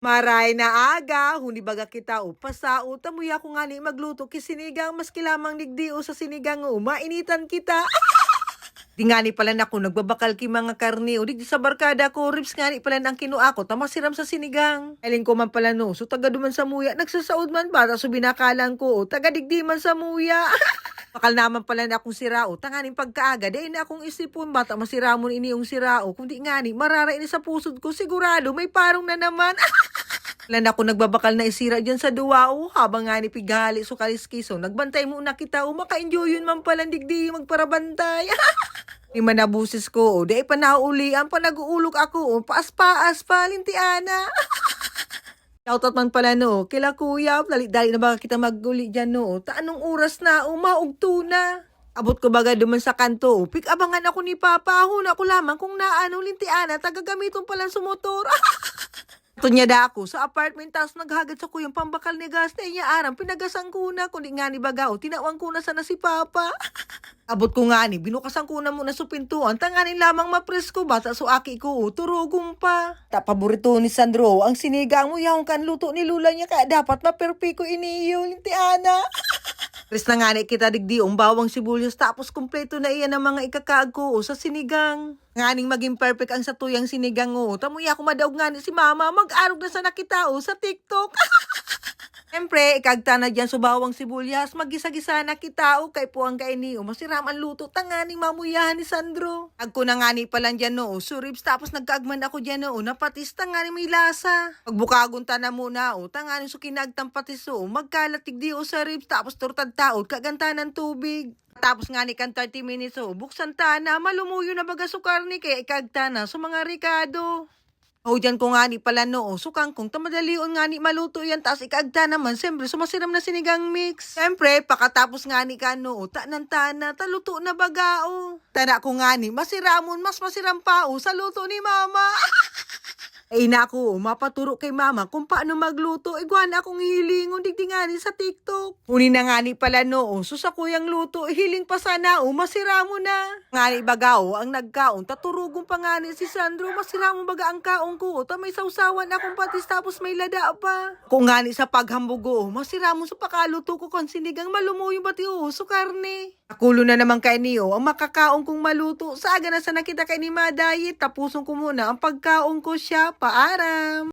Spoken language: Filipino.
Maray na aga, huni baga kita o pasao, tamuya ko nga ni magluto kisinigang, mas kilamang digdi o sa sinigang o mainitan kita. Di nga ni pala na ako nagbabakal ki mga karni o di sa barkada ko, ribs nga ni pala ang kinuha ko, tamasiram sa sinigang. Alin ko man pala no, so taga duman sa muya, nagsasaod man bata so binakalan ko o taga digdi man sa muya. Bakal naman pala na akong sirao, tanganing pagkaaga, dahil na akong isipon bata masira mo ini yung sirao, kung di nga ni marara ini sa pusod ko, sigurado may parong na naman. Lan ako nagbabakal na isira dyan sa duwao, habang nga ni pigali so kaliskiso, nagbantay muna kita o maka-enjoy yun man pala digdi magparabantay. Di man nabusis ko o, di pa nauulian pa nag-uulog ako o, paas-paas pa, lintiana. Shoutout man pala no, kila kuya, dali na ba kita mag-uli dyan no, ta anong oras na, umaugto na. Abot ko baga duman sa kanto, pik abangan ako ni Papa, huna ko lamang kung naano, lintiana, tagagamiton pala sa motor. Tunya da ako sa apartment tapos naghagad sa kuyang pambakal ni gas na iya aram pinagasan ko na kundi nga ni bagao tinawang ko na sana si Papa. Abot ko nga ni binukasan ko na muna sa pintuan tanganin lamang mapresko bata so aki ko turugong pa. Ta paborito ni Sandro ang sinigang mo yung kan luto ni Lula niya kaya dapat maperpiko iniyo lintiana. Chris na nga ni kita digdi bawang sibuyas tapos kumpleto na iyan ang mga ikakaag ko sa sinigang. Nganing maging perfect ang satuyang sinigang o. Tamuya ako madaog nga ni si Mama mag-arog na sa nakita sa TikTok. Siyempre, ikagta na dyan sa bawang sibuyas, magisa-gisa na kita o kay puwang kaini o masiram ang luto tanganing mamuyahan ni Sandro. Agko na nga ni palang dyan no, suribs tapos nagkaagman ako dyan no, napatis tanganing may lasa. Pagbukagon ta na muna o, tanganing so kinagtang patis o, magkalatig di o sa ribs tapos turtad taod, kaganta ng tubig. Tapos nga ni kan 30 minutes o, buksan ta na, malumuyo na baga sukar ni kaya ikagta na sa mga rikado. O dyan ko nga ni pala no, sukang kung tamadalion nga ni maluto yan, taas ikaagta naman, siyempre sumasiram na sinigang mix. Siyempre, pakatapos nga ni ka no, tanan-tana, taluto na baga o. Tana ko nga ni, masiramon, mas masiram pa o, sa luto ni Mama. Ay naku, mapaturo kay Mama kung paano magluto. Iguana akong hilingon, digdi nga ni sa TikTok. Huni na nga ni pala no, susa ko yung luto, hiling pa sana masira mo na. Nga ni bagao, ang nagkaon, taturugong pa nga ni si Sandro, masira mo baga ang kaon ko. Ta may sausawan akong patis tapos may lada pa. Kung nga ni sa paghambugo, masira mo sa pakaluto ko kung sinigang malumuyo pati so karne. Akulo na naman kay niyo, ang makakaon kong maluto. Sa aga na sa nakita kay ni Madayit, tapuson ko muna ang pagkaon ko siya. Paaram!